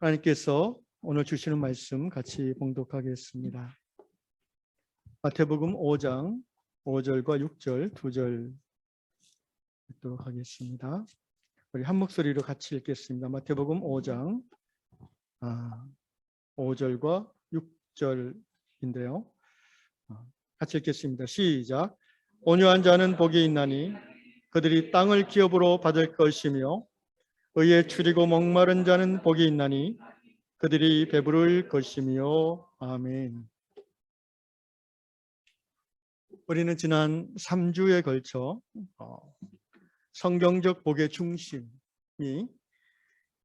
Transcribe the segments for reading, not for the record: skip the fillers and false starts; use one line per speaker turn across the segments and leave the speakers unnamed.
하나님께서 오늘 주시는 말씀 같이 봉독하겠습니다. 마태복음 5장 5절과 6절 2절 읽도록 하겠습니다. 우리 한 목소리로 같이 읽겠습니다. 마태복음 5장 5절과 6절인데요. 같이 읽겠습니다. 시작. 온유한 자는 복이 있나니 그들이 땅을 기업으로 받을 것이며 의에 추리고 목마른 자는 복이 있나니 그들이 배부를 것이며. 아멘. 우리는 지난 3주에 걸쳐 성경적 복의 중심이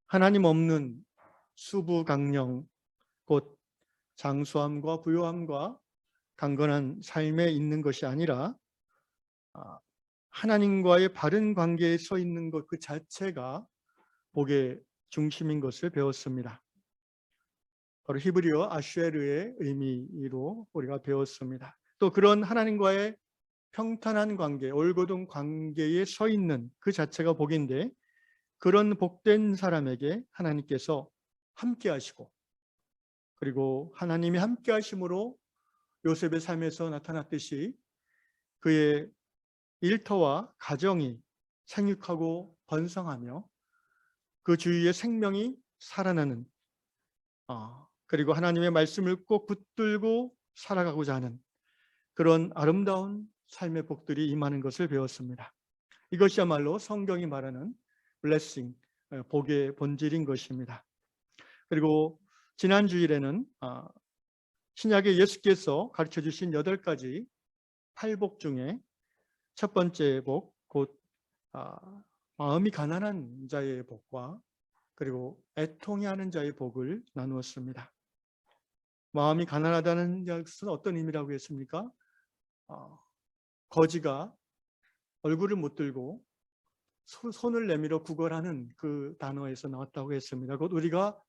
하나님 없는 수부강령, 곧 장수함과 부요함과 강건한 삶에 있는 것이 아니라 하나님과의 바른 관계에 서 있는 것 그 자체가 복의 중심인 것을 배웠습니다. 바로 히브리어 아쉐르의 의미로 우리가 배웠습니다. 또 그런 하나님과의 평탄한 관계, 올곧은 관계에 서 있는 그 자체가 복인데, 그런 복된 사람에게 하나님께서 함께 하시고, 그리고 하나님이 함께 하심으로 요셉의 삶에서 나타났듯이 그의 일터와 가정이 생육하고 번성하며 그 주위의 생명이 살아나는, 그리고 하나님의 말씀을 꼭 붙들고 살아가고자 하는 그런 아름다운 삶의 복들이 임하는 것을 배웠습니다. 이것이야말로 성경이 말하는 블레싱, 복의 본질인 것입니다. 그리고 지난 주일에는 신약의 예수께서 가르쳐 주신 8가지 팔복 중에 첫 번째 복, 곧 마음이 가난한 자의 복과 그리고 애통해 하는 자의 복을 나누었습니다. 마음이 가난하다는 것은 어떤 의미라고 했습니까? 거지가 얼굴을 못 들고 손을 내밀어 구걸하는 그 단어에서 나왔다고 했습니다. 곧 우리가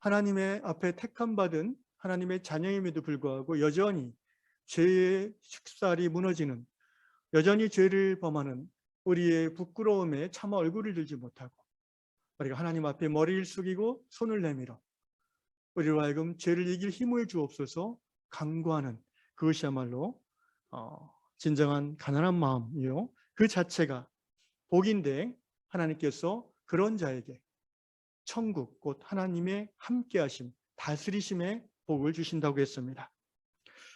하나님의 앞에 택함받은 하나님의 자녀임에도 불구하고 여전히 죄의 식살이 무너지는, 여전히 죄를 범하는 우리의 부끄러움에 차마 얼굴을 들지 못하고 우리가 하나님 앞에 머리를 숙이고 손을 내밀어 우리로 하여금 죄를 이길 힘을 주옵소서 간구하는, 그것이야말로 진정한 가난한 마음이요, 그 자체가 복인데, 하나님께서 그런 자에게 천국, 곧 하나님의 함께하심, 다스리심의 복을 주신다고 했습니다.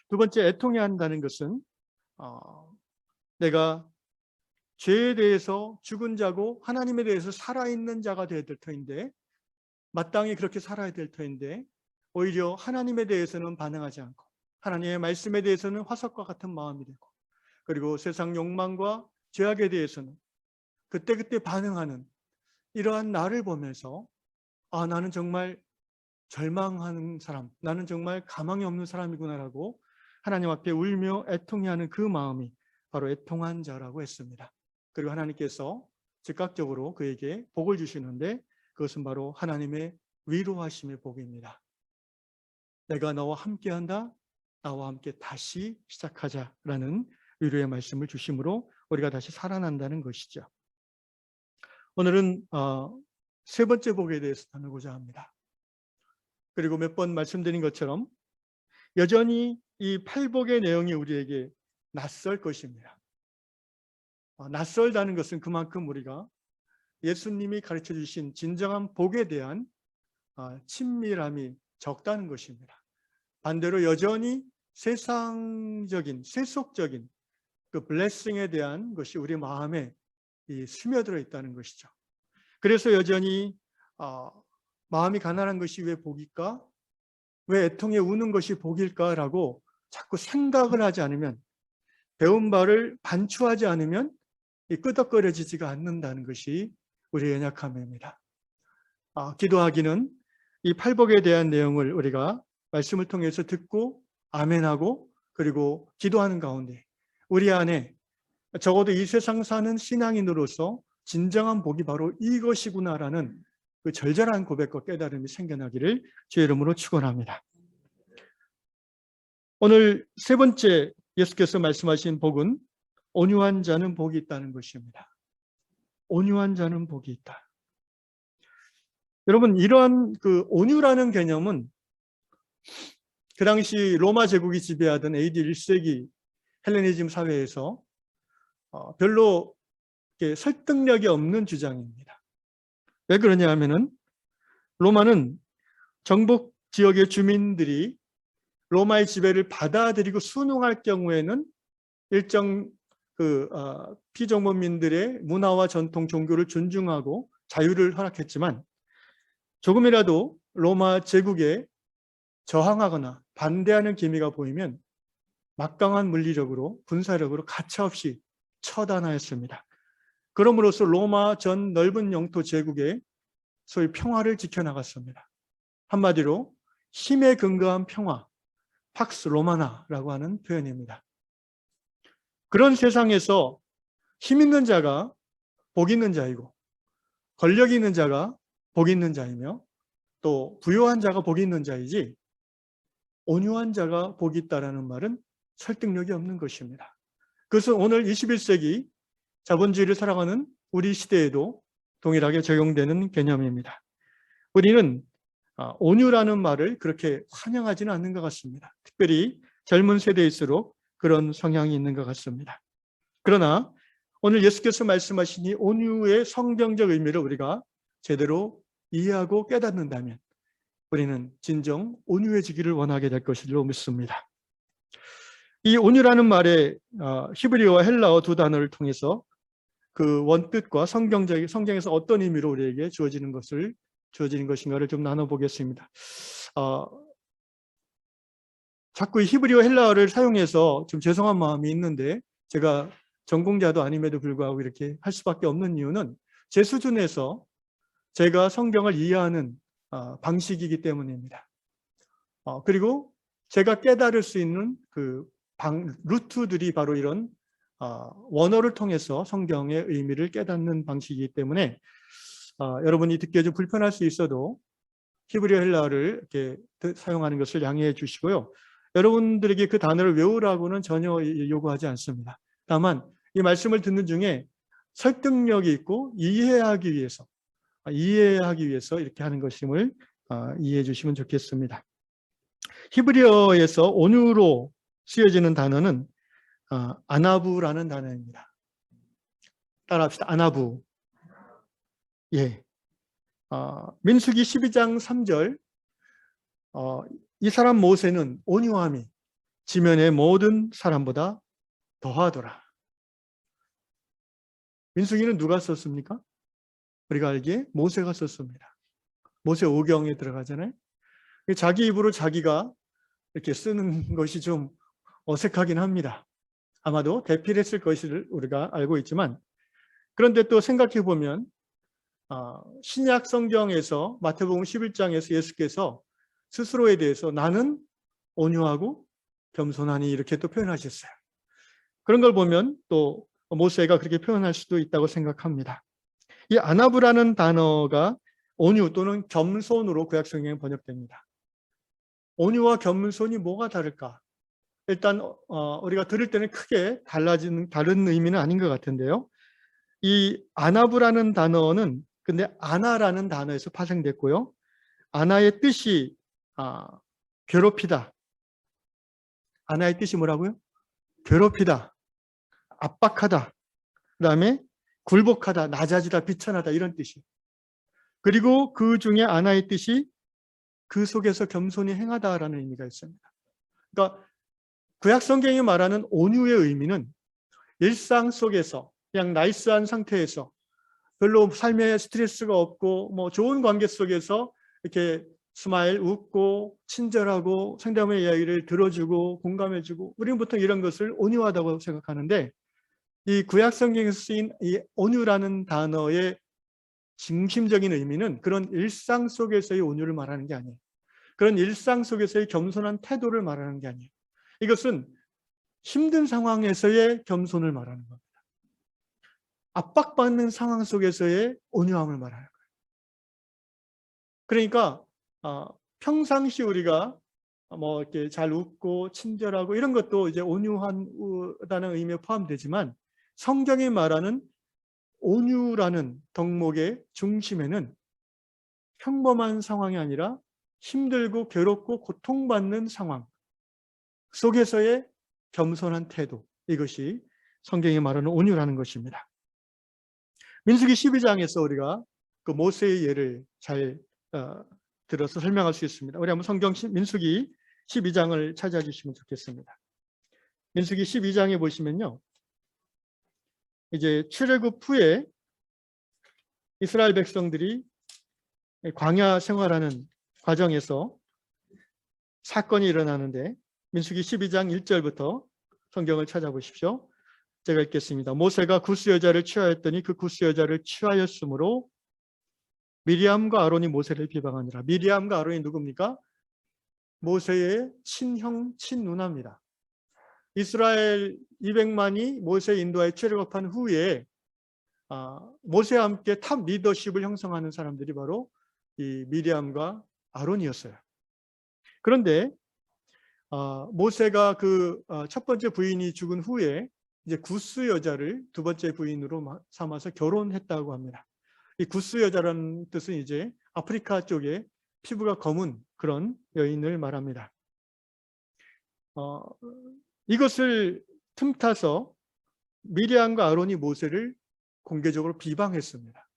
두 번째, 애통해 한다는 것은 내가 죄에 대해서 죽은 자고 하나님에 대해서 살아있는 자가 되어야 될 터인데, 마땅히 그렇게 살아야 될 터인데 오히려 하나님에 대해서는 반응하지 않고 하나님의 말씀에 대해서는 화석과 같은 마음이 되고, 그리고 세상 욕망과 죄악에 대해서는 그때그때 반응하는 이러한 나를 보면서 나는 정말 절망하는 사람, 나는 정말 가망이 없는 사람이구나라고 하나님 앞에 울며 애통해하는 그 마음이 바로 애통한 자라고 했습니다. 그리고 하나님께서 즉각적으로 그에게 복을 주시는데, 그것은 바로 하나님의 위로하심의 복입니다. 내가 너와 함께한다, 나와 함께 다시 시작하자라는 위로의 말씀을 주심으로 우리가 다시 살아난다는 것이죠. 오늘은 세 번째 복에 대해서 나누고자 합니다. 그리고 몇 번 말씀드린 것처럼 여전히 이 팔복의 내용이 우리에게 낯설 것입니다. 낯설다는 것은 그만큼 우리가 예수님이 가르쳐 주신 진정한 복에 대한 친밀함이 적다는 것입니다. 반대로 여전히 세상적인, 세속적인 그 블레싱에 대한 것이 우리 마음에 스며들어 있다는 것이죠. 그래서 여전히 마음이 가난한 것이 왜 복일까? 왜 애통에 우는 것이 복일까라고 자꾸 생각을 하지 않으면, 배운 바를 반추하지 않으면 끄덕거려지지가 않는다는 것이 우리의 연약함입니다. 기도하기는 이 팔복에 대한 내용을 우리가 말씀을 통해서 듣고 아멘하고 그리고 기도하는 가운데 우리 안에 적어도 이 세상 사는 신앙인으로서 진정한 복이 바로 이것이구나라는 그 절절한 고백과 깨달음이 생겨나기를 주의 이름으로 축원합니다. 오늘 세 번째 예수께서 말씀하신 복은 온유한 자는 복이 있다는 것입니다. 온유한 자는 복이 있다. 여러분, 이러한 그 온유라는 개념은 그 당시 로마 제국이 지배하던 AD 1세기 헬레니즘 사회에서 별로 설득력이 없는 주장입니다. 왜 그러냐 하면은 로마는 정복 지역의 주민들이 로마의 지배를 받아들이고 순응할 경우에는 일정 피종민들의 문화와 전통, 종교를 존중하고 자유를 허락했지만 조금이라도 로마 제국에 저항하거나 반대하는 기미가 보이면 막강한 물리력으로, 군사력으로 가차없이 처단하였습니다. 그럼으로써 로마 전 넓은 영토 제국의 소위 평화를 지켜나갔습니다. 한마디로 힘에 근거한 평화, 팍스 로마나라고 하는 표현입니다. 그런 세상에서 힘 있는 자가 복 있는 자이고, 권력 있는 자가 복 있는 자이며, 또 부유한 자가 복 있는 자이지 온유한 자가 복이 있다라는 말은 설득력이 없는 것입니다. 그것은 오늘 21세기 자본주의를 살아가는 우리 시대에도 동일하게 적용되는 개념입니다. 우리는 온유라는 말을 그렇게 환영하지는 않는 것 같습니다. 특별히 젊은 세대일수록 그런 성향이 있는 것 같습니다. 그러나 오늘 예수께서 말씀하신 이 온유의 성경적 의미를 우리가 제대로 이해하고 깨닫는다면 우리는 진정 온유해지기를 원하게 될 것으로 믿습니다. 이 온유라는 말의 히브리어와 헬라어 두 단어를 통해서 그 원뜻과 성경에서 어떤 의미로 우리에게 주어지는 것인가를 좀 나눠보겠습니다. 자꾸 히브리어 헬라어를 사용해서 좀 죄송한 마음이 있는데, 제가 전공자도 아님에도 불구하고 이렇게 할 수밖에 없는 이유는 제 수준에서 제가 성경을 이해하는 방식이기 때문입니다. 그리고 제가 깨달을 수 있는 그 루트들이 바로 이런 원어를 통해서 성경의 의미를 깨닫는 방식이기 때문에 여러분이 듣기에 좀 불편할 수 있어도 히브리어 헬라어를 이렇게 사용하는 것을 양해해 주시고요. 여러분들에게 그 단어를 외우라고는 전혀 요구하지 않습니다. 다만 이 말씀을 듣는 중에 설득력이 있고 이해하기 위해서 이렇게 하는 것임을 이해해 주시면 좋겠습니다. 히브리어에서 온유로 쓰여지는 단어는 아나부라는 단어입니다. 따라합시다. 아나부. 예. 민수기 12장 3절 이 사람 모세는 온유함이 지면의 모든 사람보다 더하더라. 민수기는 누가 썼습니까? 우리가 알기에 모세가 썼습니다. 모세 오경에 들어가잖아요. 자기 입으로 자기가 이렇게 쓰는 것이 좀 어색하긴 합니다. 아마도 대필했을 것을 우리가 알고 있지만, 그런데 또 생각해 보면 신약 성경에서 마태복음 11장에서 예수께서 스스로에 대해서 나는 온유하고 겸손하니 이렇게 또 표현하셨어요. 그런 걸 보면 또 모세가 그렇게 표현할 수도 있다고 생각합니다. 이 아나부라는 단어가 온유 또는 겸손으로 구약 성경에 번역됩니다. 온유와 겸손이 뭐가 다를까? 일단 우리가 들을 때는 크게 다른 의미는 아닌 것 같은데요. 이 아나부라는 단어는 근데 아나라는 단어에서 파생됐고요. 아나의 뜻이 괴롭히다. 아나의 뜻이 뭐라고요? 괴롭히다, 압박하다, 그다음에 굴복하다, 낮아지다, 비천하다 이런 뜻이에요. 그리고 그 중에 아나의 뜻이 그 속에서 겸손히 행하다라는 의미가 있습니다. 그러니까 구약 성경이 말하는 온유의 의미는 일상 속에서 그냥 나이스한 상태에서 별로 삶에 스트레스가 없고 뭐 좋은 관계 속에서 이렇게 스마일, 웃고 친절하고 상대방의 이야기를 들어주고 공감해주고, 우리는 보통 이런 것을 온유하다고 생각하는데, 이 구약 성경에서 쓰인 이 온유라는 단어의 중심적인 의미는 그런 일상 속에서의 온유를 말하는 게 아니에요. 그런 일상 속에서의 겸손한 태도를 말하는 게 아니에요. 이것은 힘든 상황에서의 겸손을 말하는 겁니다. 압박받는 상황 속에서의 온유함을 말하는 거예요. 그러니까 평상시 우리가 뭐 이렇게 잘 웃고 친절하고 이런 것도 이제 온유하다는 의미에 포함되지만, 성경이 말하는 온유라는 덕목의 중심에는 평범한 상황이 아니라 힘들고 괴롭고 고통받는 상황 속에서의 겸손한 태도, 이것이 성경이 말하는 온유라는 것입니다. 민수기 12장에서 우리가 그 모세의 예를 잘 들어서 설명할 수 있습니다. 우리 한번 성경 민수기 12장을 찾아주시면 좋겠습니다. 민수기 12장에 보시면요, 이제 출애굽 후에 이스라엘 백성들이 광야 생활하는 과정에서 사건이 일어나는데, 민수기 12장 1절부터 성경을 찾아보십시오. 제가 읽겠습니다. 모세가 구스 여자를 취하였더니 그 구스 여자를 취하였으므로 미리암과 아론이 모세를 비방하니라. 미리암과 아론이 누굽니까? 모세의 친형, 친누나입니다. 이스라엘 200만이 모세 인도하에 출애굽한 후에 모세와 함께 탑 리더십을 형성하는 사람들이 바로 이 미리암과 아론이었어요. 그런데 모세가 그 첫 번째 부인이 죽은 후에 이제 구스 여자를 두 번째 부인으로 삼아서 결혼했다고 합니다. 이 구스 여자라는 뜻은 이제 아프리카 쪽에 피부가 검은 그런 여인을 말합니다. 이것을 틈타서 미리암과 아론이 모세를 공개적으로 비방했습니다.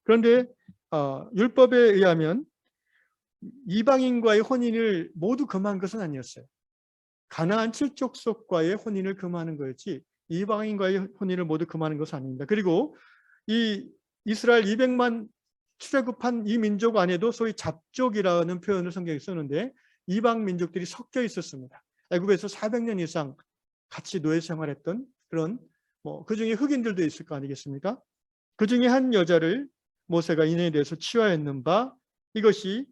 그런데 율법에 의하면 이방인과의 혼인을 모두 금한 것은 아니었어요. 가나안 7족속과의 혼인을 금하는 거였지 이방인과의 혼인을 모두 금하는 것은 아닙니다. 그리고 이 이스라엘 200만 출애굽한 이 민족 안에도 소위 잡족이라는 표현을 성경에 쓰는데 이방 민족들이 섞여 있었습니다. 애굽에서 400년 이상 같이 노예 생활했던 그런 그 중에 흑인들도 있을 거 아니겠습니까? 그 중에 한 여자를 모세가 인연에 대해서 취하였는 바 이것이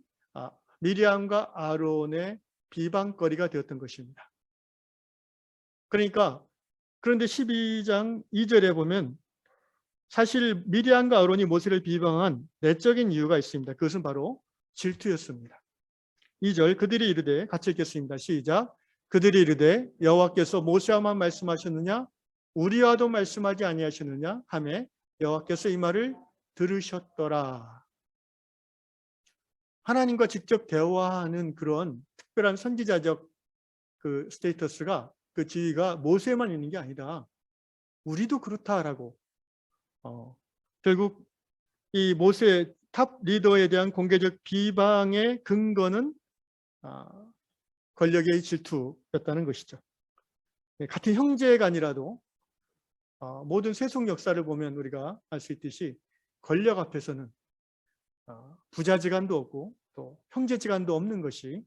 미리암과 아론의 비방거리가 되었던 것입니다. 그러니까 그런데 12장 2절에 보면 사실 미리암과 아론이 모세를 비방한 내적인 이유가 있습니다. 그것은 바로 질투였습니다. 2절 그들이 이르되, 같이 읽겠습니다. 시작. 그들이 이르되 여호와께서 모세와만 말씀하셨느냐 우리와도 말씀하지 아니하셨느냐 하매 여호와께서 이 말을 들으셨더라. 하나님과 직접 대화하는 그런 특별한 선지자적 그 스테이터스가, 그 지위가 모세만 있는 게 아니다. 우리도 그렇다라고 결국 이 모세 탑 리더에 대한 공개적 비방의 근거는 권력의 질투였다는 것이죠. 같은 형제간이라도 모든 세속 역사를 보면 우리가 알 수 있듯이 권력 앞에서는 부자지간도 없고 또 형제지간도 없는 것이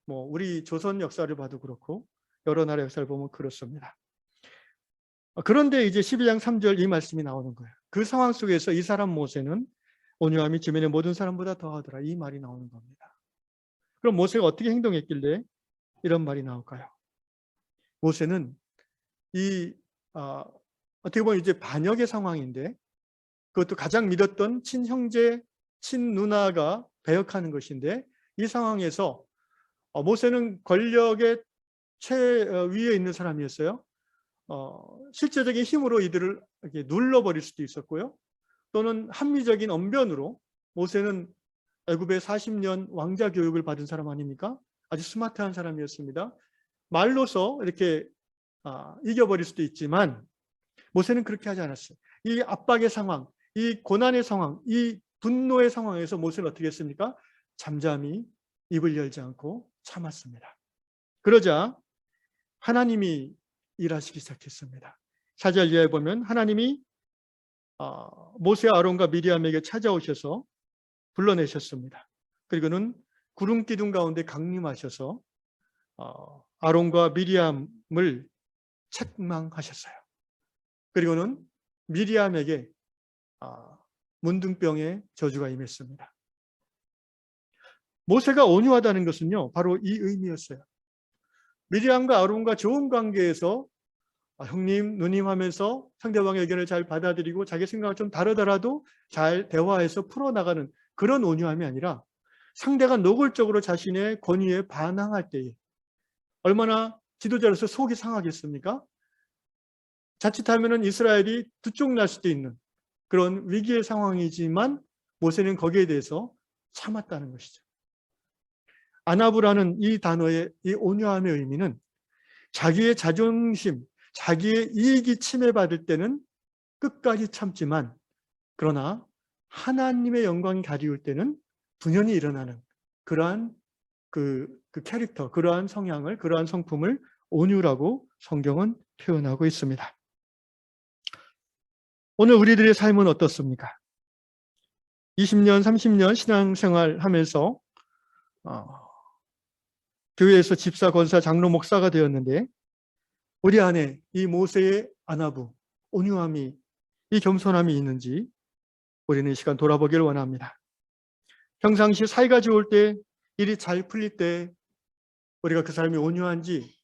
우리 조선 역사를 봐도 그렇고 여러 나라 역사를 보면 그렇습니다. 그런데 이제 12장 3절 이 말씀이 나오는 거예요. 그 상황 속에서 이 사람 모세는 온유함이 주변의 모든 사람보다 더하더라. 이 말이 나오는 겁니다. 그럼 모세가 어떻게 행동했길래 이런 말이 나올까요? 모세는 어떻게 보면 이제 반역의 상황인데 그것도 가장 믿었던 친형제, 친누나가 배역하는 것인데 이 상황에서 모세는 권력의 최위에 있는 사람이었어요. 실제적인 힘으로 이들을 이렇게 눌러버릴 수도 있었고요. 또는 합리적인 언변으로 모세는 애굽의 40년 왕자 교육을 받은 사람 아닙니까? 아주 스마트한 사람이었습니다. 말로서 이렇게 이겨버릴 수도 있지만 모세는 그렇게 하지 않았어요. 이 압박의 상황, 이 고난의 상황, 이 분노의 상황에서 모세는 어떻게 했습니까? 잠잠히 입을 열지 않고 참았습니다. 그러자 하나님이 일하시기 시작했습니다. 4절 이하에 보면 하나님이 모세와 아론과 미리암에게 찾아오셔서 불러내셨습니다. 그리고는 구름 기둥 가운데 강림하셔서 아론과 미리암을 책망하셨어요. 그리고는 미리암에게 문둥병의 저주가 임했습니다. 모세가 온유하다는 것은요, 바로 이 의미였어요. 미리암과 아론과 좋은 관계에서 형님, 누님 하면서 상대방의 의견을 잘 받아들이고 자기 생각은 좀 다르더라도 잘 대화해서 풀어나가는 그런 온유함이 아니라 상대가 노골적으로 자신의 권위에 반항할 때에 얼마나 지도자로서 속이 상하겠습니까? 자칫하면 이스라엘이 두쪽 날 수도 있는 그런 위기의 상황이지만 모세는 거기에 대해서 참았다는 것이죠. 아나부라는 이 단어의 이 온유함의 의미는 자기의 자존심, 자기의 이익이 침해받을 때는 끝까지 참지만, 그러나 하나님의 영광이 가리울 때는 분연히 일어나는 그러한 그 캐릭터, 그러한 성향을, 그러한 성품을 온유라고 성경은 표현하고 있습니다. 오늘 우리들의 삶은 어떻습니까? 20년, 30년 신앙생활 하면서 교회에서 집사, 권사, 장로, 목사가 되었는데 우리 안에 이 모세의 아나부, 온유함이, 이 겸손함이 있는지 우리는 이 시간 돌아보기를 원합니다. 평상시 사이가 좋을 때, 일이 잘 풀릴 때 우리가 그 사람이 온유한지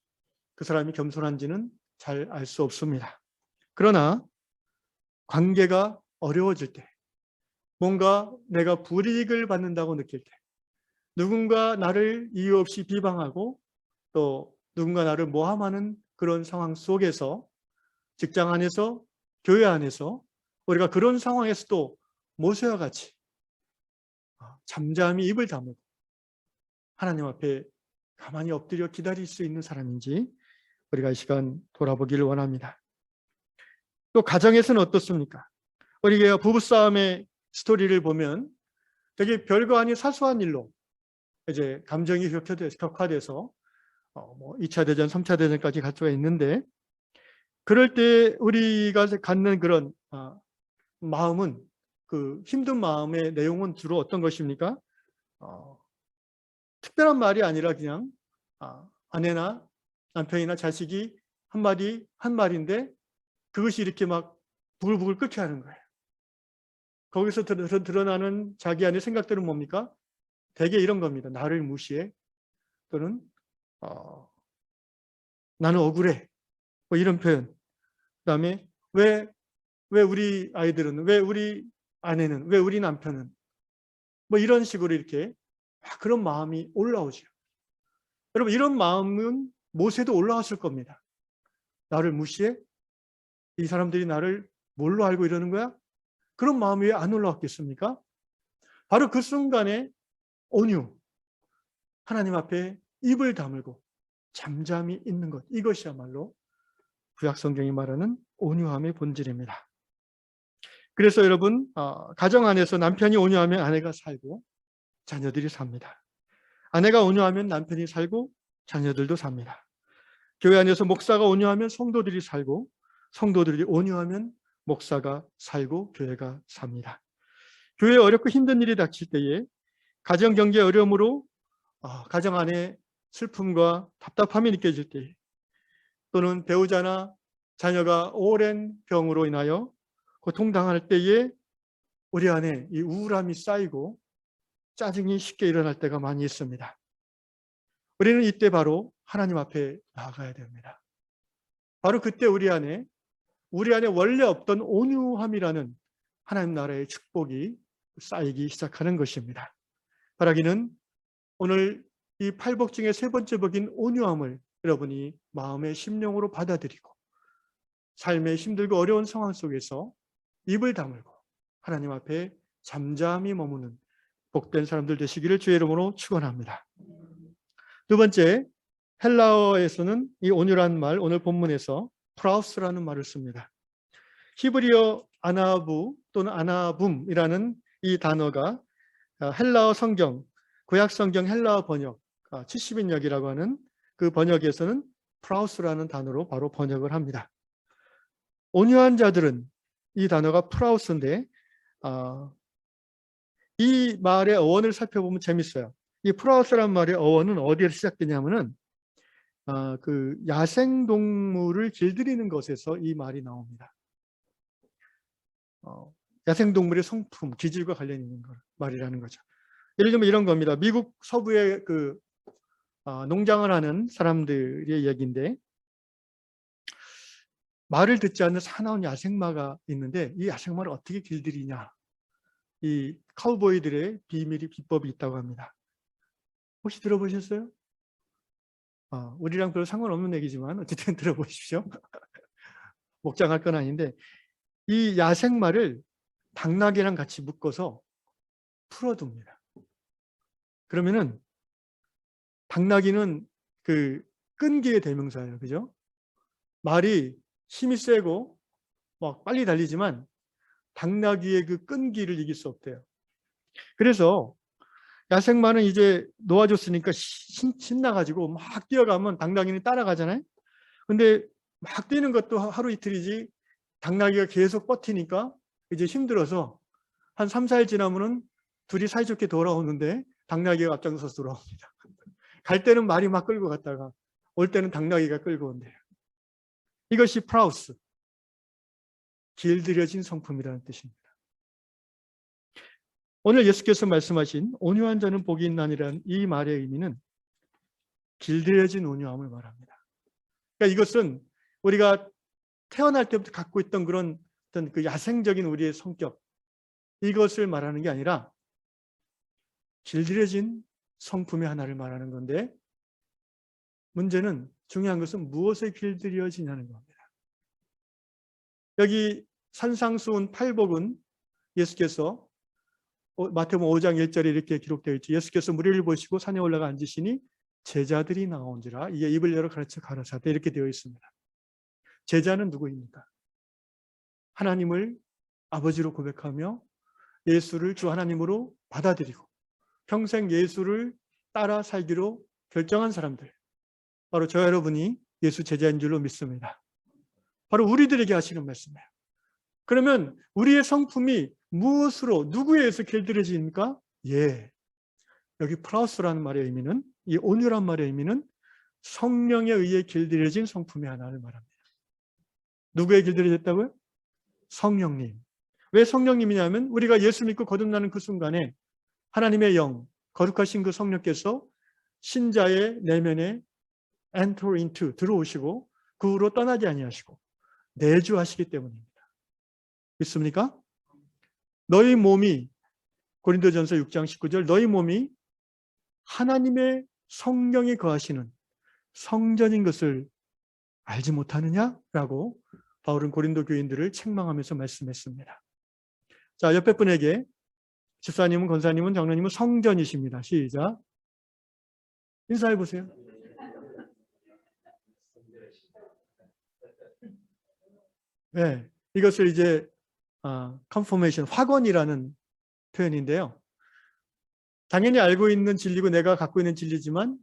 그 사람이 겸손한지는 잘 알 수 없습니다. 그러나 관계가 어려워질 때, 뭔가 내가 불이익을 받는다고 느낄 때, 누군가 나를 이유 없이 비방하고 또 누군가 나를 모함하는 그런 상황 속에서, 직장 안에서, 교회 안에서 우리가 그런 상황에서도 모세와 같이 잠잠히 입을 다물고 하나님 앞에 가만히 엎드려 기다릴 수 있는 사람인지 우리가 이 시간 돌아보기를 원합니다. 또 가정에서는 어떻습니까? 우리가 부부싸움의 스토리를 보면 되게 별거 아닌 사소한 일로 이제 감정이 격화돼서 2차 대전, 3차 대전까지 갈 수가 있는데, 그럴 때 우리가 갖는 그런 마음은, 그 힘든 마음의 내용은 주로 어떤 것입니까? 특별한 말이 아니라 그냥 아내나 남편이나 자식이 한마디 한 말인데 그것이 이렇게 막 부글부글 끓게 하는 거예요. 거기서 드러나는 자기 안의 생각들은 뭡니까? 대개 이런 겁니다. 나를 무시해, 또는 나는 억울해, 뭐 이런 표현. 그다음에 왜 우리 아이들은, 왜 우리 아내는, 왜 우리 남편은, 뭐 이런 식으로 이렇게 그런 마음이 올라오죠. 여러분, 이런 마음은 모세도 올라왔을 겁니다. 나를 무시해? 이 사람들이 나를 뭘로 알고 이러는 거야? 그런 마음이 왜 안 올라왔겠습니까? 바로 그 순간에 온유, 하나님 앞에 입을 다물고 잠잠히 있는 것, 이것이야말로 구약 성경이 말하는 온유함의 본질입니다. 그래서 여러분, 가정 안에서 남편이 온유하면 아내가 살고 자녀들이 삽니다. 아내가 온유하면 남편이 살고 자녀들도 삽니다. 교회 안에서 목사가 온유하면 성도들이 살고, 성도들이 온유하면 목사가 살고 교회가 삽니다. 교회에 어렵고 힘든 일이 닥칠 때에, 가정 경제 어려움으로 가정 안에 슬픔과 답답함이 느껴질 때, 또는 배우자나 자녀가 오랜 병으로 인하여 고통당할 때에 우리 안에 이 우울함이 쌓이고 짜증이 쉽게 일어날 때가 많이 있습니다. 우리는 이때 바로 하나님 앞에 나아가야 됩니다. 바로 그때 우리 안에 원래 없던 온유함이라는 하나님 나라의 축복이 쌓이기 시작하는 것입니다. 바라기는 오늘 이 8복 중에 세 번째 복인 온유함을 여러분이 마음의 심령으로 받아들이고 삶의 힘들고 어려운 상황 속에서 입을 다물고 하나님 앞에 잠잠히 머무는 복된 사람들 되시기를 주의 이름으로 축원합니다. 두 번째, 헬라어에서는 이 온유라는 말, 오늘 본문에서 프라우스라는 말을 씁니다. 히브리어 아나부 또는 아나붐이라는 이 단어가 헬라어 성경, 구약 성경 헬라어 번역 70인역이라고 하는 그 번역에서는 프라우스라는 단어로 바로 번역을 합니다. 온유한 자들은, 이 단어가 프라우스인데 이 말의 어원을 살펴보면 재밌어요. 이 프라우스라는 말의 어원은 어디에서 시작되냐면은 그 야생동물을 길들이는 것에서 이 말이 나옵니다. 야생동물의 성품, 기질과 관련 있는 말이라는 거죠. 예를 들면 이런 겁니다. 미국 서부의 그 농장을 하는 사람들의 얘기인데, 말을 듣지 않는 사나운 야생마가 있는데 이 야생마를 어떻게 길들이냐, 이 카우보이들의 비법이 있다고 합니다. 혹시 들어보셨어요? 우리랑 별로 상관없는 얘기지만 어쨌든 들어보십시오. 목장할 건 아닌데, 이 야생마를 당나귀랑 같이 묶어서 풀어둡니다. 그러면은 당나귀는 그 끈기의 대명사예요. 그죠? 말이 힘이 세고 막 빨리 달리지만 당나귀의 그 끈기를 이길 수 없대요. 그래서 야생마는 이제 놓아줬으니까 신나가지고 막 뛰어가면 당나귀는 따라가잖아요. 근데 막 뛰는 것도 하루 이틀이지 당나귀가 계속 버티니까 이제 힘들어서 한 3, 4일 지나면은 둘이 사이좋게 돌아오는데 당나귀가 앞장서서 돌아옵니다. 갈 때는 말이 막 끌고 갔다가 올 때는 당나귀가 끌고 온대요. 이것이 프라우스, 길들여진 성품이라는 뜻입니다. 오늘 예수께서 말씀하신 온유한 자는 복이 있나니라는 이 말의 의미는 길들여진 온유함을 말합니다. 그러니까 이것은 우리가 태어날 때부터 갖고 있던 그런 어떤 그 야생적인 우리의 성격, 이것을 말하는 게 아니라 길들여진 성품의 하나를 말하는 건데, 문제는 중요한 것은 무엇에 길들여지냐는 겁니다. 여기 산상수훈 8복은 예수께서 마태복음 5장 1절에 이렇게 기록되어 있죠. 예수께서 무리를 보시고 산에 올라가 앉으시니 제자들이 나온지라 이에 입을 열어 가르쳐 가라사대 이렇게 되어 있습니다. 제자는 누구입니까? 하나님을 아버지로 고백하며 예수를 주 하나님으로 받아들이고 평생 예수를 따라 살기로 결정한 사람들, 바로 저 여러분이 예수 제자인 줄로 믿습니다. 바로 우리들에게 하시는 말씀이에요. 그러면 우리의 성품이 무엇으로, 누구에 의해서 길들여집니까? 예, 여기 프라우스라는 말의 의미는, 이 온유란 말의 의미는 성령에 의해 길들여진 성품의 하나를 말합니다. 누구에 길들여졌다고요? 성령님. 왜 성령님이냐면 우리가 예수 믿고 거듭나는 그 순간에 하나님의 영, 거룩하신 그 성령께서 신자의 내면에 enter into, 들어오시고 그 후로 떠나지 아니하시고 내주하시기 때문입니다. 믿습니까? 너희 몸이, 고린도전서 6장 19절, 너희 몸이 하나님의 성령이 거하시는 성전인 것을 알지 못하느냐라고 바울은 고린도 교인들을 책망하면서 말씀했습니다. 자, 옆에 분에게, 집사님은, 권사님은, 장로님은 성전이십니다. 시작. 인사해 보세요. 네, 이것을 이제 컨포메이션, 확언이라는 표현인데요. 당연히 알고 있는 진리고 내가 갖고 있는 진리지만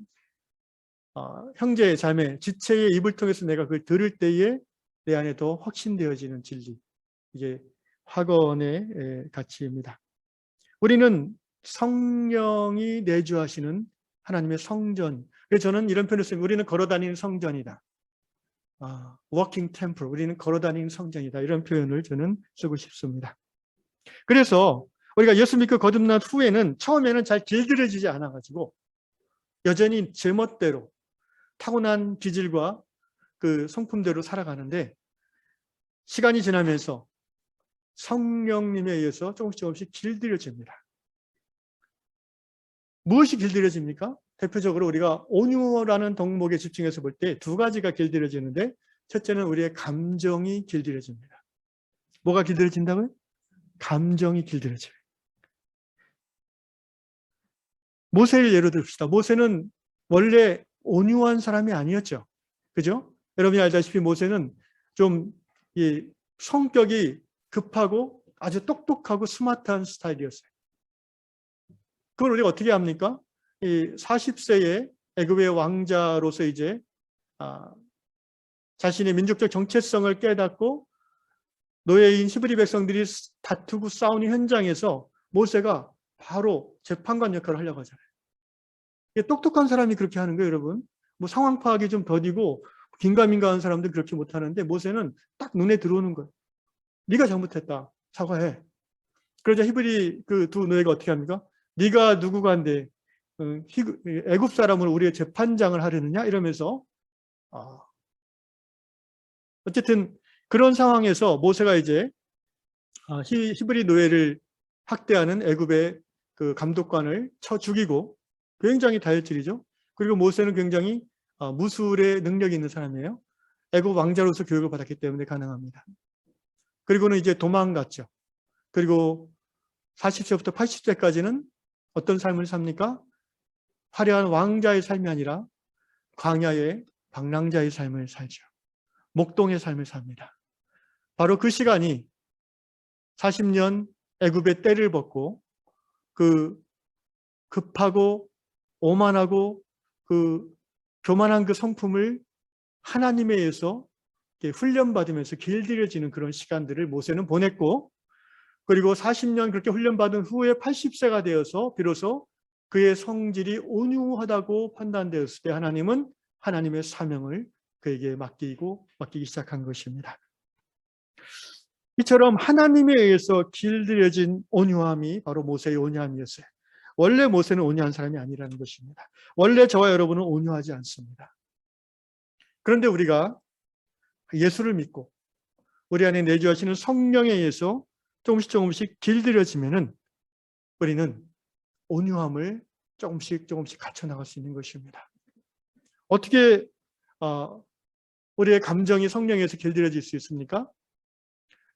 형제, 자매, 지체의 입을 통해서 내가 그걸 들을 때에 내 안에 더 확신되어지는 진리, 이게 확언의 가치입니다. 우리는 성령이 내주하시는 하나님의 성전, 그래서 저는 이런 표현을 씁니다. 우리는 걸어다니는 성전이다. walking temple, 우리는 걸어다니는 성전이다. 이런 표현을 저는 쓰고 싶습니다. 그래서 우리가 예수 믿고 거듭난 후에는 처음에는 잘 길들여지지 않아가지고 여전히 제멋대로 타고난 기질과 그 성품대로 살아가는데, 시간이 지나면서 성령님에 의해서 조금씩 길들여집니다. 무엇이 길들여집니까? 대표적으로 우리가 온유라는 덕목에 집중해서 볼 때 두 가지가 길들여지는데, 첫째는 우리의 감정이 길들여집니다. 뭐가 길들여진다고요? 감정이 길들여져요. 모세를 예로 듭시다. 모세는 원래 온유한 사람이 아니었죠. 그죠? 여러분이 알다시피 모세는 좀 성격이 급하고 아주 똑똑하고 스마트한 스타일이었어요. 그걸 우리가 어떻게 합니까? 40세의 애굽의 왕자로서 이제 자신의 민족적 정체성을 깨닫고 노예인 히브리 백성들이 다투고 싸우는 현장에서 모세가 바로 재판관 역할을 하려고 하잖아요. 똑똑한 사람이 그렇게 하는 거예요, 여러분. 뭐 상황 파악이 좀 더디고 긴가민가한 사람들 그렇게 못하는데 모세는 딱 눈에 들어오는 거예요. 네가 잘못했다, 사과해. 그러자 히브리 그 두 노예가 어떻게 합니까? 네가 누구간데 애굽 사람을 우리의 재판장을 하려느냐 이러면서 어쨌든 그런 상황에서 모세가 이제 히브리 노예를 학대하는 애굽의 그 감독관을 쳐 죽이고, 굉장히 다혈질이죠. 그리고 모세는 굉장히 무술의 능력이 있는 사람이에요. 애굽 왕자로서 교육을 받았기 때문에 가능합니다. 그리고는 이제 도망갔죠. 그리고 40세부터 80세까지는 어떤 삶을 삽니까? 화려한 왕자의 삶이 아니라 광야의 방랑자의 삶을 살죠. 목동의 삶을 삽니다. 바로 그 시간이 40년 애굽의 때를 벗고 그 급하고 오만하고 그 교만한 그 성품을 하나님에 의해서 훈련받으면서 길들여지는 그런 시간들을 모세는 보냈고, 그리고 40년 그렇게 훈련받은 후에 80세가 되어서 비로소 그의 성질이 온유하다고 판단되었을 때 하나님은 하나님의 사명을 그에게 맡기기 시작한 것입니다. 이처럼 하나님에 의해서 길들여진 온유함이 바로 모세의 온유함이었어요. 원래 모세는 온유한 사람이 아니라는 것입니다. 원래 저와 여러분은 온유하지 않습니다. 그런데 우리가 예수를 믿고 우리 안에 내주하시는 성령에 의해서 조금씩 길들여지면은 우리는 온유함을 조금씩 갖춰 나갈 수 있는 것입니다. 어떻게 우리의 감정이 성령에서 길들여질 수 있습니까?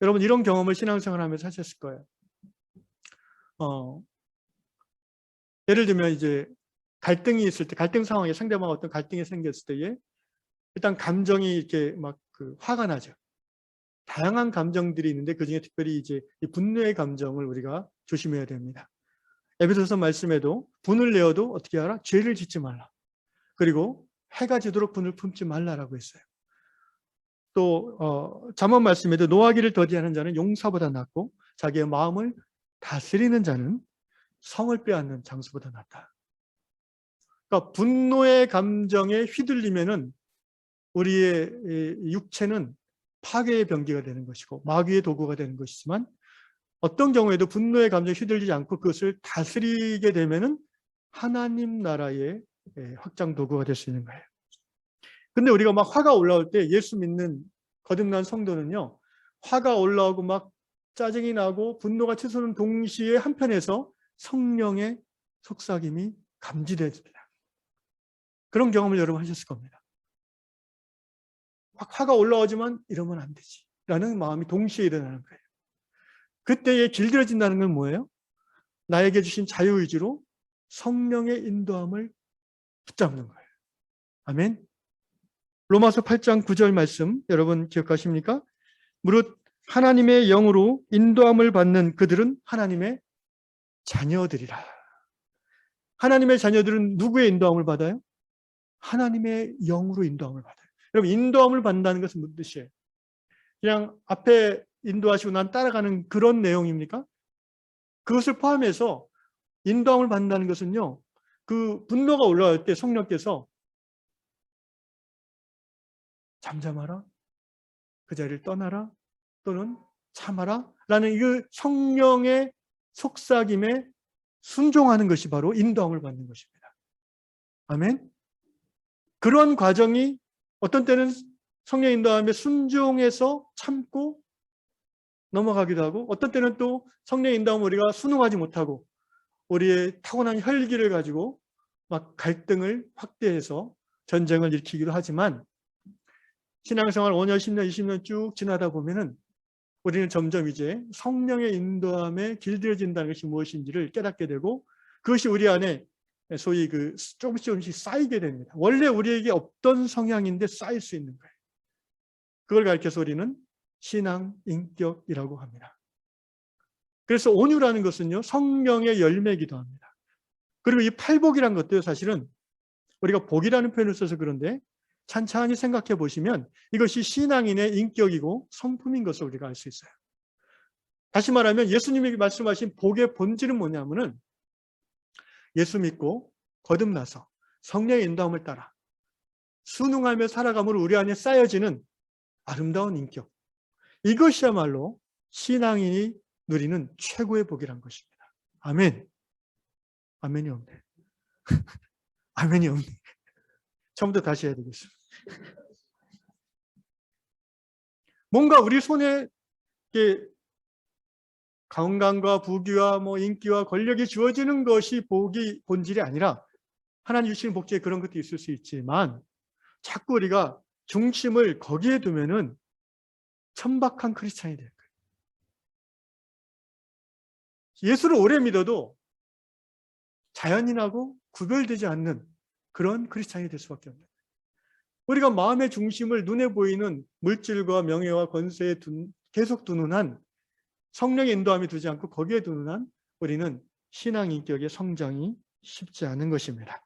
여러분 이런 경험을 신앙생활 하면서 하셨을 거예요. 예를 들면 이제 갈등이 있을 때, 갈등 상황에 상대방 어떤 갈등이 생겼을 때에 일단 감정이 이렇게 막 화가 나죠. 다양한 감정들이 있는데 그중에 특별히 이제 이 분노의 감정을 우리가 조심해야 됩니다. 에베소서 말씀에도 분을 내어도 어떻게 하라? 죄를 짓지 말라. 그리고 해가 지도록 분을 품지 말라라고 했어요. 또 잠언 말씀에도 노하기를 더디하는 자는 용사보다 낫고 자기의 마음을 다스리는 자는 성을 빼앗는 장수보다 낫다. 그러니까 분노의 감정에 휘둘리면은 우리의 육체는 파괴의 병기가 되는 것이고 마귀의 도구가 되는 것이지만, 어떤 경우에도 분노의 감정에 휘둘리지 않고 그것을 다스리게 되면은 하나님 나라의 확장 도구가 될 수 있는 거예요. 근데 우리가 막 화가 올라올 때 예수 믿는 거듭난 성도는요, 화가 올라오고 막 짜증이 나고 분노가 치솟는 동시에 한편에서 성령의 속삭임이 감지됩니다. 그런 경험을 여러분 하셨을 겁니다. 막 화가 올라오지만 이러면 안 되지 라는 마음이 동시에 일어나는 거예요. 그때에 길들여진다는 건 뭐예요? 나에게 주신 자유의지로 성령의 인도함을 붙잡는 거예요. 아멘. 로마서 8장 9절 말씀 여러분 기억하십니까? 무릇 하나님의 영으로 인도함을 받는 그들은 하나님의 자녀들이라. 하나님의 자녀들은 누구의 인도함을 받아요? 하나님의 영으로 인도함을 받아요. 여러분 인도함을 받는다는 것은 무슨 뜻이에요? 그냥 앞에 인도하시고 난 따라가는 그런 내용입니까? 그것을 포함해서 인도함을 받는다는 것은요, 그 분노가 올라올 때 성령께서 잠잠하라, 그 자리를 떠나라, 또는 참아라 라는 이 성령의 속삭임에 순종하는 것이 바로 인도함을 받는 것입니다. 아멘. 그런 과정이 어떤 때는 성령 인도함에 순종해서 참고 넘어가기도 하고, 어떤 때는 또 성령 인도함을 우리가 순응하지 못하고 우리의 타고난 혈기를 가지고 막 갈등을 확대해서 전쟁을 일으키기도 하지만, 신앙생활 5년, 10년, 20년 쭉 지나다 보면은 우리는 점점 이제 성령의 인도함에 길들여진다는 것이 무엇인지를 깨닫게 되고, 그것이 우리 안에 소위 조금씩 쌓이게 됩니다. 원래 우리에게 없던 성향인데 쌓일 수 있는 거예요. 그걸 가르쳐서 우리는 신앙 인격이라고 합니다. 그래서 온유라는 것은요, 성령의 열매이기도 합니다. 그리고 이 팔복이라는 것도 사실은 우리가 복이라는 표현을 써서 그런데 찬찬히 생각해 보시면 이것이 신앙인의 인격이고 성품인 것을 우리가 알 수 있어요. 다시 말하면 예수님이 말씀하신 복의 본질은 뭐냐면은 예수 믿고 거듭나서 성령의 인도함을 따라 순응하며 살아감으로 우리 안에 쌓여지는 아름다운 인격, 이것이야말로 신앙인이 누리는 최고의 복이란 것입니다. 아멘. 아멘이 없네. 아멘이 없네. 처음부터 다시 해야 되겠어요. 뭔가 우리 손에 건강과 부귀와 인기와 권력이 주어지는 것이 복이 본질이 아니라, 하나님 주시는 복 중에 그런 것도 있을 수 있지만 자꾸 우리가 중심을 거기에 두면은 천박한 크리스찬이 될 거예요. 예수를 오래 믿어도 자연인하고 구별되지 않는 그런 크리스찬이 될 수밖에 없는 거예요. 우리가 마음의 중심을 눈에 보이는 물질과 명예와 권세에 계속 두는 한, 성령의 인도함이 두지 않고 거기에 두는 한 우리는 신앙 인격의 성장이 쉽지 않은 것입니다.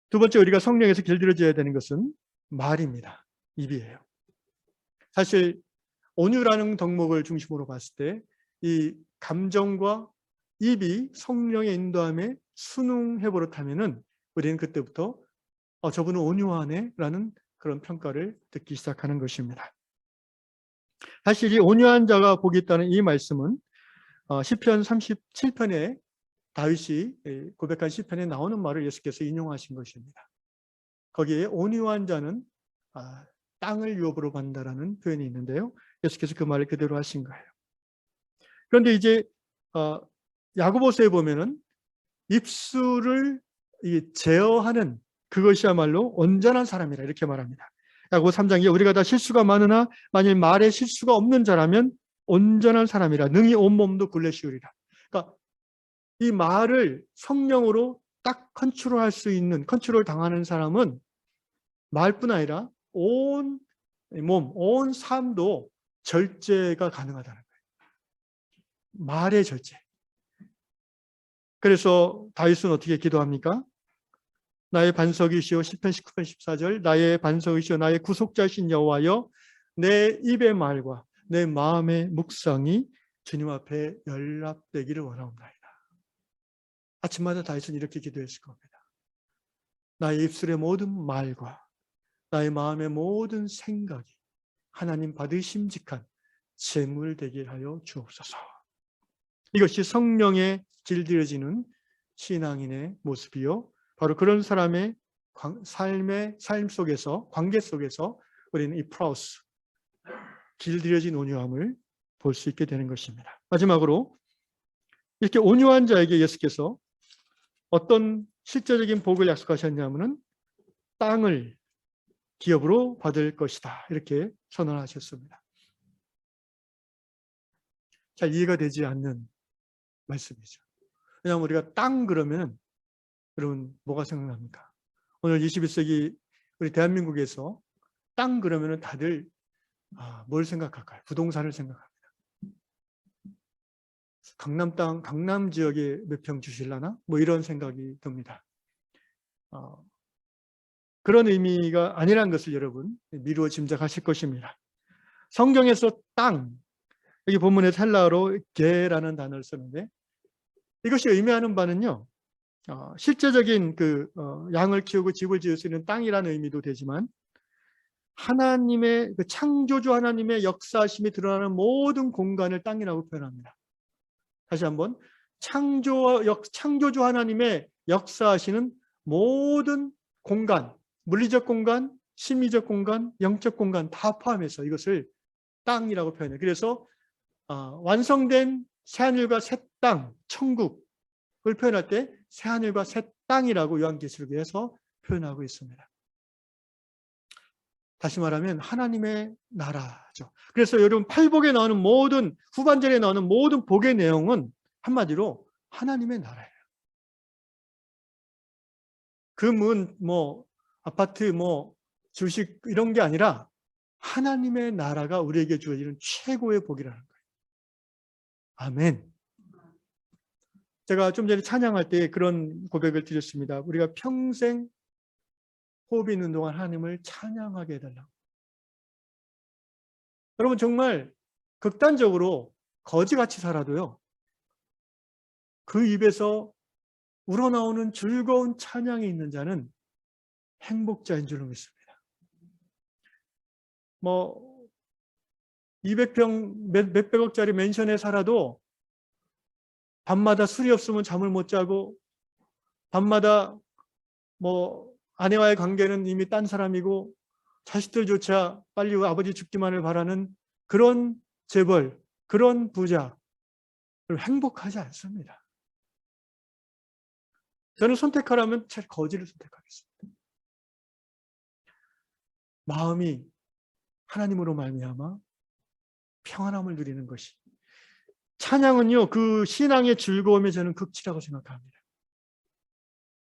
두 번째, 우리가 성령에서 길들여져야 되는 것은 말입니다. 입이에요. 사실 온유라는 덕목을 중심으로 봤을 때 이 감정과 입이 성령의 인도함에 순응해 버릇하면은 우리는 그때부터 저분은 온유하네 라는 그런 평가를 듣기 시작하는 것입니다. 사실 이 온유한 자가 복이 있다는 이 말씀은 시편 37편에 다윗이 고백한 시편에 나오는 말을 예수께서 인용하신 것입니다. 거기에 온유한 자는 땅을 유업으로 받는다라는 표현이 있는데요. 예수께서 그 말을 그대로 하신 거예요. 그런데 이제 야고보서에 보면은 입술을 제어하는 그것이야말로 온전한 사람이라 이렇게 말합니다. 야고보 3장에 우리가 다 실수가 많으나 만일 말에 실수가 없는 자라면 온전한 사람이라 능히 온몸도 굴레시우리라. 그러니까 이 말을 성령으로 딱 컨트롤할 수 있는, 컨트롤 당하는 사람은 말뿐 아니라 온 몸, 온 삶도 절제가 가능하다는 거예요. 말의 절제. 그래서 다윗은 어떻게 기도합니까? 나의 반석이시오, 시편 19편 14절, 나의 반석이시오, 나의 구속자신 여호와여, 내 입의 말과 내 마음의 묵상이 주님 앞에 연락되기를 원하옵나이다. 아침마다 다윗은 이렇게 기도했을 겁니다. 나의 입술의 모든 말과 나의 마음의 모든 생각이 하나님 받으심직한 제물 되게 하여 주옵소서. 이것이 성령에 길들여지는 신앙인의 모습이요, 바로 그런 사람의 삶 속에서, 관계 속에서 우리는 이 프라우스, 길들여진 온유함을 볼 수 있게 되는 것입니다. 마지막으로 이렇게 온유한 자에게 예수께서 어떤 실제적인 복을 약속하셨냐면은 땅을 기업으로 받을 것이다, 이렇게 선언하셨습니다. 잘 이해가 되지 않는 말씀이죠. 왜냐하면 우리가 땅 그러면 여러분 뭐가 생각납니까? 오늘 21세기 우리 대한민국에서 땅 그러면 다들 뭘 생각할까요? 부동산을 생각합니다. 강남 땅, 강남 지역에 몇 평 주실라나? 뭐 이런 생각이 듭니다. 그런 의미가 아니라는 것을 여러분 미루어 짐작하실 것입니다. 성경에서 땅, 여기 본문에 헬라어로 게라는 단어를 쓰는데 이것이 의미하는 바는요, 실제적인 양을 키우고 집을 지을 수 있는 땅이라는 의미도 되지만 하나님의 창조주 하나님의 역사심이 드러나는 모든 공간을 땅이라고 표현합니다. 다시 한번, 창조주 하나님의 역사하시는 모든 공간, 물리적 공간, 심리적 공간, 영적 공간 다 포함해서 이것을 땅이라고 표현해요. 그래서 완성된 새하늘과 새 땅, 천국을 표현할 때 새하늘과 새 땅이라고 요한계시록에서 표현하고 있습니다. 다시 말하면 하나님의 나라죠. 그래서 여러분 팔복에 나오는 모든, 후반절에 나오는 모든 복의 내용은 한마디로 하나님의 나라예요. 금은 아파트 주식 이런 게 아니라 하나님의 나라가 우리에게 주어지는 최고의 복이라는 거예요. 아멘. 제가 좀 전에 찬양할 때 그런 고백을 드렸습니다. 우리가 평생 호흡이 있는 동안 하나님을 찬양하게 해달라고. 여러분 정말 극단적으로 거지같이 살아도요, 그 입에서 우러나오는 즐거운 찬양이 있는 자는 행복자인 줄로 믿습니다. 200평 몇백억짜리 맨션에 살아도 밤마다 술이 없으면 잠을 못 자고, 밤마다 아내와의 관계는 이미 딴 사람이고 자식들조차 빨리 아버지 죽기만을 바라는 그런 재벌, 그런 부자, 행복하지 않습니다. 저는 선택하라면 제 거지를 선택하겠습니다. 마음이 하나님으로 말미암아 평안함을 누리는 것이, 찬양은요 그 신앙의 즐거움에 저는 극치라고 생각합니다.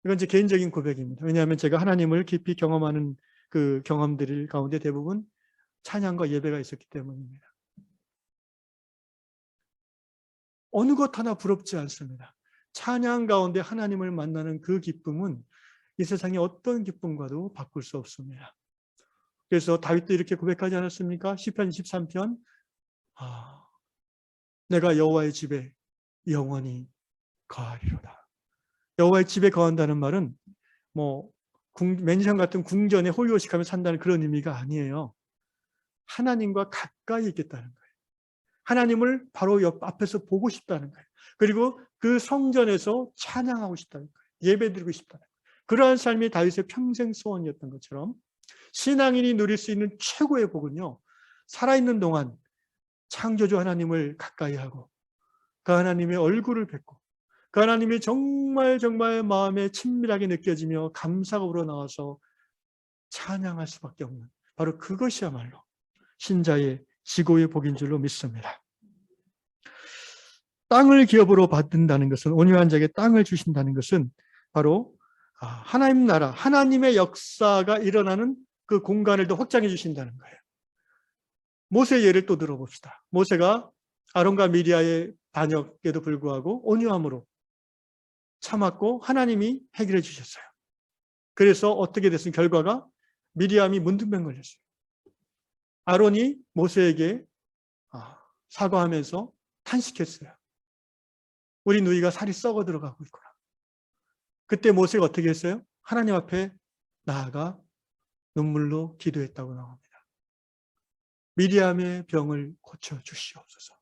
이건 제 개인적인 고백입니다. 왜냐하면 제가 하나님을 깊이 경험하는 그 경험들 가운데 대부분 찬양과 예배가 있었기 때문입니다. 어느 것 하나 부럽지 않습니다. 찬양 가운데 하나님을 만나는 그 기쁨은 이 세상의 어떤 기쁨과도 바꿀 수 없습니다. 그래서 다윗도 이렇게 고백하지 않았습니까? 시편 23편 내가 여호와의 집에 영원히 거하리로다. 여호와의 집에 거한다는 말은 뭐 맨션 같은 궁전에 호의호식하며 산다는 그런 의미가 아니에요. 하나님과 가까이 있겠다는 거예요. 하나님을 바로 옆 앞에서 보고 싶다는 거예요. 그리고 그 성전에서 찬양하고 싶다는 거예요. 예배드리고 싶다는 거예요. 그러한 삶이 다윗의 평생 소원이었던 것처럼 신앙인이 누릴 수 있는 최고의 복은요, 살아있는 동안 창조주 하나님을 가까이 하고 그 하나님의 얼굴을 뵙고 그 하나님이 정말 마음에 친밀하게 느껴지며 감사가 우러나와서 찬양할 수밖에 없는, 바로 그것이야말로 신자의 지고의 복인 줄로 믿습니다. 땅을 기업으로 받는다는 것은, 온유한 자에게 땅을 주신다는 것은 바로 하나님 나라, 하나님의 역사가 일어나는 그 공간을 더 확장해 주신다는 거예요. 모세의 예를 또 들어봅시다. 모세가 아론과 미리아의 반역에도 불구하고 온유함으로 참았고 하나님이 해결해 주셨어요. 그래서 어떻게 됐습니까? 결과가 미리암이 문둥병 걸렸어요. 아론이 모세에게 사과하면서 탄식했어요. 우리 누이가 살이 썩어 들어가고 있구나. 그때 모세가 어떻게 했어요? 하나님 앞에 나아가 눈물로 기도했다고 나옵니다. 미리암의 병을 고쳐주시옵소서.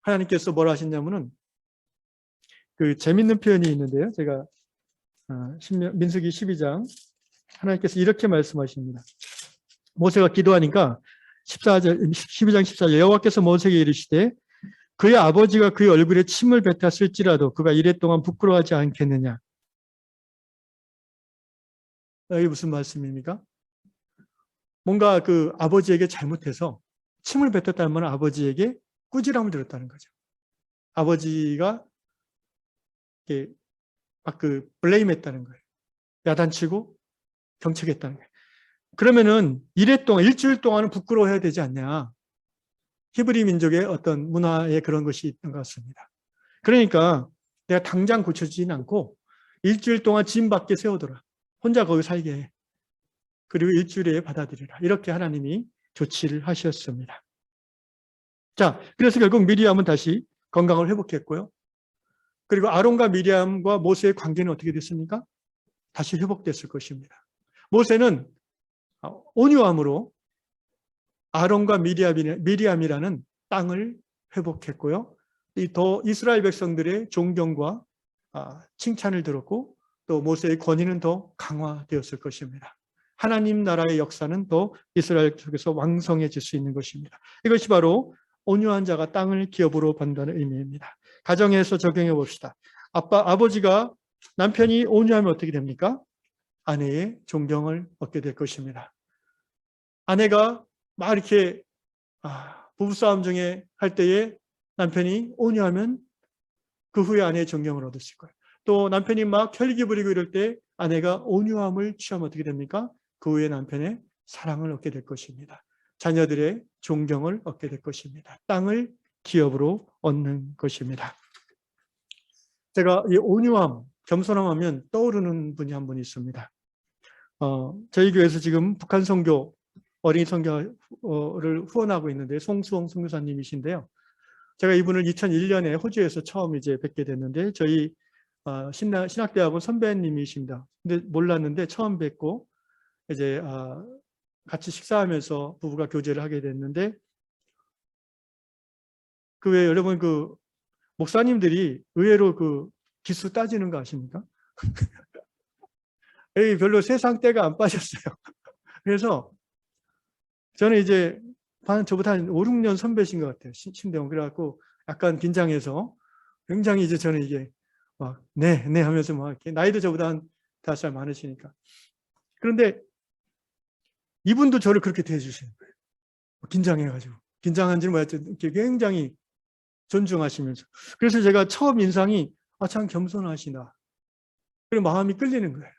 하나님께서 뭐라 하셨냐면은, 그 재밌는 표현이 있는데요. 제가 민수기 12장 하나님께서 이렇게 말씀하십니다. 모세가 기도하니까 12장 14절 여호와께서 모세에게 이르시되 그의 아버지가 그의 얼굴에 침을 뱉었을지라도 그가 이랫동안 부끄러워하지 않겠느냐. 이게 무슨 말씀입니까? 뭔가 그 아버지에게 잘못해서 침을 뱉었다는 말은 아버지에게 꾸지람을 들었다는 거죠. 아버지가 막 블레임했다는 거예요. 야단치고 경책했다는 거예요. 그러면은 일주일 동안은 부끄러워해야 되지 않냐. 히브리 민족의 어떤 문화에 그런 것이 있는 것 같습니다. 그러니까 내가 당장 고쳐지진 않고 일주일 동안 짐 밖에 세워둬라. 혼자 거기 살게 해. 그리고 일주일에 받아들이라. 이렇게 하나님이 조치를 하셨습니다. 자, 그래서 결국 미리암은 다시 건강을 회복했고요. 그리고 아론과 미리암과 모세의 관계는 어떻게 됐습니까? 다시 회복됐을 것입니다. 모세는 온유함으로 아론과 미리암이라는 땅을 회복했고요. 더 이스라엘 백성들의 존경과 칭찬을 들었고 또 모세의 권위는 더 강화되었을 것입니다. 하나님 나라의 역사는 더 이스라엘 속에서 왕성해질 수 있는 것입니다. 이것이 바로 온유한 자가 땅을 기업으로 받는다는 의미입니다. 가정에서 적용해 봅시다. 아버지가 남편이 온유하면 어떻게 됩니까? 아내의 존경을 얻게 될 것입니다. 아내가 막 이렇게 부부싸움 중에 할 때에 남편이 온유하면 그 후에 아내의 존경을 얻으실 거예요. 또 남편이 막 혈기 부리고 이럴 때 아내가 온유함을 취하면 어떻게 됩니까? 그 후에 남편의 사랑을 얻게 될 것입니다. 자녀들의 존경을 얻게 될 것입니다. 땅을 기업으로 얻는 것입니다. 제가 이 온유함, 겸손함 하면 떠오르는 분이 한 분 있습니다. 저희 교회에서 지금 북한 선교, 어린이 선교를 후원하고 있는데 송수홍 선교사님이신데요. 제가 이분을 2001년에 호주에서 처음 이제 뵙게 됐는데 저희 신학대학원 선배님이십니다. 근데 몰랐는데 처음 뵙고 이제 같이 식사하면서 부부가 교제를 하게 됐는데 그 외에 여러분 그 목사님들이 의외로 그 기수 따지는 거 아십니까? 별로 세상 때가 안 빠졌어요. 그래서 저는 이제 저보다 한 5, 6년 선배신 것 같아요. 신대원. 그래갖고 약간 긴장해서 굉장히 이제 저는 이게 막 네 하면서 막 이렇게 나이도 저보다 한 5살 많으시니까. 그런데 이분도 저를 그렇게 대해주시는 거예요. 긴장해가지고. 긴장한지는 뭐였든 굉장히 존중하시면서. 그래서 제가 처음 인상이 참 겸손하시다. 그리고 마음이 끌리는 거예요.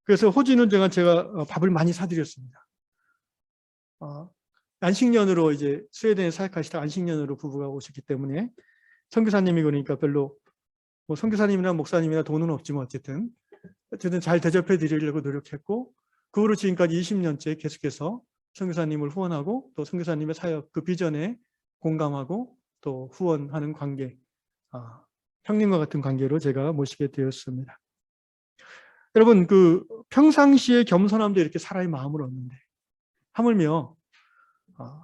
그래서 호주는 제가 밥을 많이 사드렸습니다. 안식년으로 이제 스웨덴에 사역하시다 안식년으로 부부가 오셨기 때문에 선교사님이 그러니까 별로 뭐 선교사님이나 목사님이나 돈은 없지만 어쨌든 잘 대접해 드리려고 노력했고 그 후로 지금까지 20년째 계속해서 선교사님을 후원하고 또 선교사님의 사역 그 비전에 공감하고 또 후원하는 관계, 형님과 같은 관계로 제가 모시게 되었습니다. 여러분 그 평상시에 겸손함도 이렇게 사람의 마음을 얻는데 하물며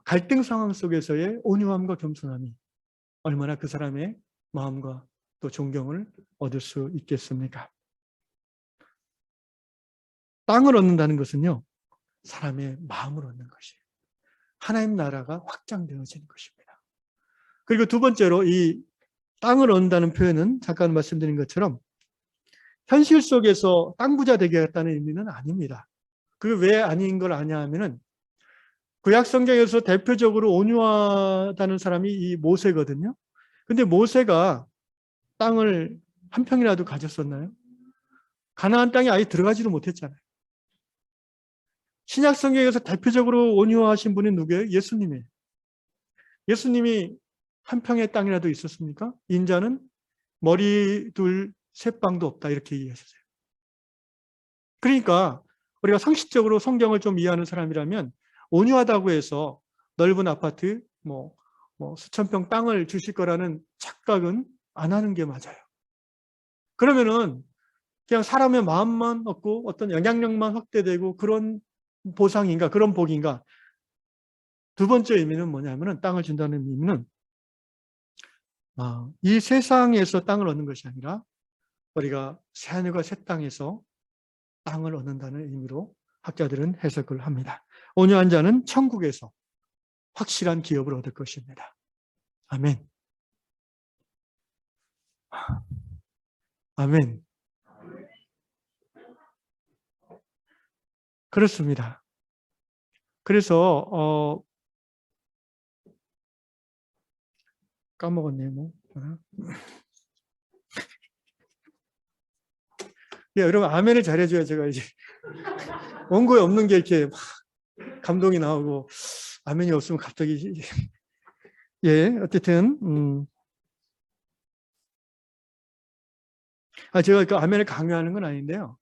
갈등 상황 속에서의 온유함과 겸손함이 얼마나 그 사람의 마음과 또 존경을 얻을 수 있겠습니까? 땅을 얻는다는 것은요, 사람의 마음을 얻는 것이에요. 하나님 나라가 확장되어지는 것입니다. 그리고 두 번째로 이 땅을 얻는다는 표현은 잠깐 말씀드린 것처럼 현실 속에서 땅 부자 되겠다는 의미는 아닙니다. 그게 왜 아닌 걸 아냐 하면은 구약 성경에서 대표적으로 온유하다는 사람이 이 모세거든요. 근데 모세가 땅을 한 평이라도 가졌었나요? 가나안 땅에 아예 들어가지도 못했잖아요. 신약 성경에서 대표적으로 온유하신 분이 누구예요? 예수님이에요. 예수님이 한 평의 땅이라도 있었습니까? 인자는 머리 둘 셋방도 없다 이렇게 이해하셨어요. 그러니까 우리가 상식적으로 성경을 좀 이해하는 사람이라면 온유하다고 해서 넓은 아파트 뭐 수천 평 땅을 주실 거라는 착각은 안 하는 게 맞아요. 그러면은 그냥 사람의 마음만 얻고 어떤 영향력만 확대되고 그런 보상인가 그런 복인가. 두 번째 의미는 뭐냐면은 땅을 준다는 의미는 이 세상에서 땅을 얻는 것이 아니라 우리가 새하늘과 새 땅에서 땅을 얻는다는 의미로 학자들은 해석을 합니다. 온유한 자는 천국에서 확실한 기업을 얻을 것입니다. 아멘. 아멘. 그렇습니다. 그래서 까먹었네요. 뭐. 예, 여러분 아멘을 잘해줘야 제가 이제 원고에 없는 게 이렇게 막 감동이 나오고 아멘이 없으면 갑자기 예 어쨌든 제가 그 아멘을 강요하는 건 아닌데요.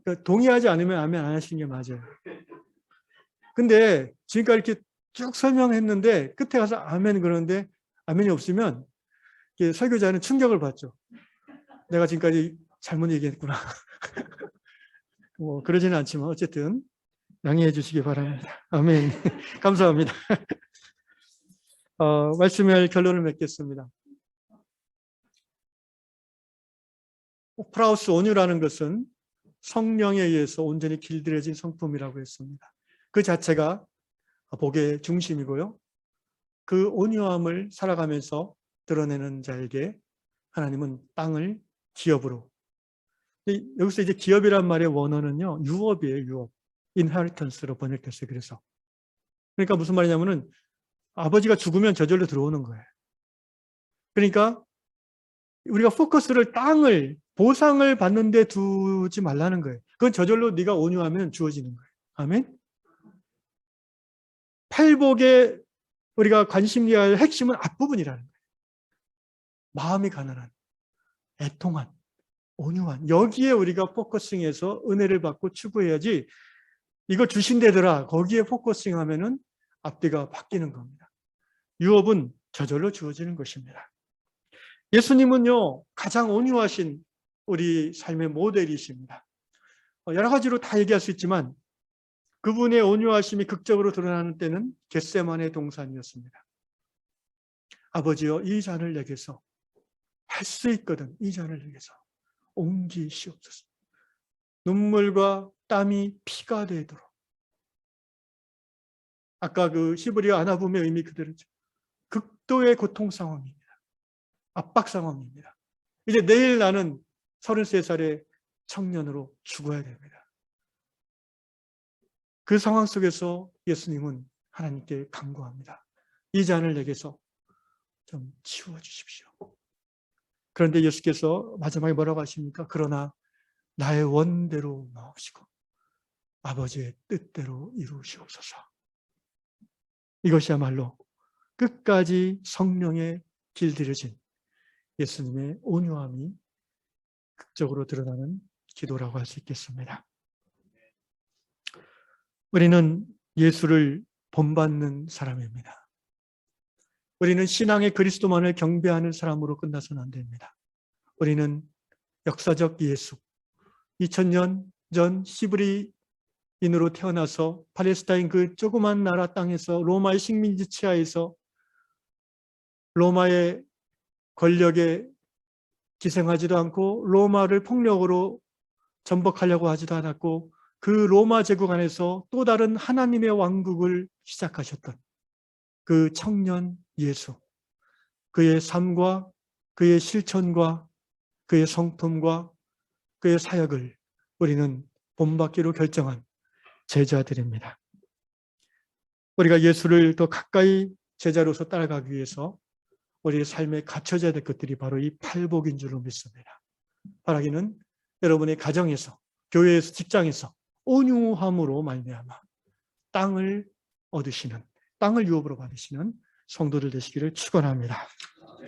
그러니까 동의하지 않으면 아멘 안 하시는 게 맞아요. 근데 지금까지 이렇게 쭉 설명했는데 끝에 가서 아멘 그러는데 아멘이 없으면 설교자는 충격을 받죠. 내가 지금까지 잘못 얘기했구나. 뭐 그러지는 않지만 어쨌든 양해해 주시기 바랍니다. 아멘. 감사합니다. 말씀할 결론을 맺겠습니다. 프라우스 온유라는 것은 성령에 의해서 온전히 길들여진 성품이라고 했습니다. 그 자체가 복의 중심이고요. 그 온유함을 살아가면서 드러내는 자에게 하나님은 땅을 기업으로. 여기서 이제 기업이란 말의 원어는요, 유업이에요, 유업. inheritance로 번역됐어요. 그래서. 그러니까 무슨 말이냐면은 아버지가 죽으면 저절로 들어오는 거예요. 그러니까 우리가 포커스를 땅을 보상을 받는 데 두지 말라는 거예요. 그건 저절로 네가 온유하면 주어지는 거예요. 아멘. 팔복에 우리가 관심해야 할 핵심은 앞부분이라는 거예요. 마음이 가난한, 애통한, 온유한. 여기에 우리가 포커싱해서 은혜를 받고 추구해야지 이거 주신대더라. 거기에 포커싱하면은 앞뒤가 바뀌는 겁니다. 유업은 저절로 주어지는 것입니다. 예수님은요, 가장 온유하신 우리 삶의 모델이십니다. 여러 가지로 다 얘기할 수 있지만 그분의 온유하심이 극적으로 드러나는 때는 겟세마네 동산이었습니다. 아버지여 이 잔을 내게서 할 수 있거든 이 잔을 내게서 옮기시옵소서. 눈물과 땀이 피가 되도록. 아까 그 시브리어 아나붐의 의미 그대로죠. 극도의 고통 상황입니다. 압박 상황입니다. 이제 내일 나는 33살의 청년으로 죽어야 됩니다. 그 상황 속에서 예수님은 하나님께 간구합니다. 이 잔을 내게서 좀 치워주십시오. 그런데 예수께서 마지막에 뭐라고 하십니까? 그러나 나의 원대로 마옵시고 아버지의 뜻대로 이루시옵소서. 이것이야말로 끝까지 성령에 길들여진 예수님의 온유함이 극적으로 드러나는 기도라고 할 수 있겠습니다. 우리는 예수를 본받는 사람입니다. 우리는 신앙의 그리스도만을 경배하는 사람으로 끝나서는 안 됩니다. 우리는 역사적 예수, 2000년 전 시브리인으로 태어나서 팔레스타인 그 조그만 나라 땅에서 로마의 식민지 치하에서 로마의 권력에 기생하지도 않고 로마를 폭력으로 전복하려고 하지도 않았고 그 로마 제국 안에서 또 다른 하나님의 왕국을 시작하셨던 그 청년 예수, 그의 삶과 그의 실천과 그의 성품과 그의 사역을 우리는 본받기로 결정한 제자들입니다. 우리가 예수를 더 가까이 제자로서 따라가기 위해서 우리의 삶에 갖춰져야 될 것들이 바로 이 팔복인 줄로 믿습니다. 바라기는 여러분의 가정에서, 교회에서, 직장에서 온유함으로 말미암아 땅을 얻으시는, 땅을 유업으로 받으시는 성도들 되시기를 축원합니다.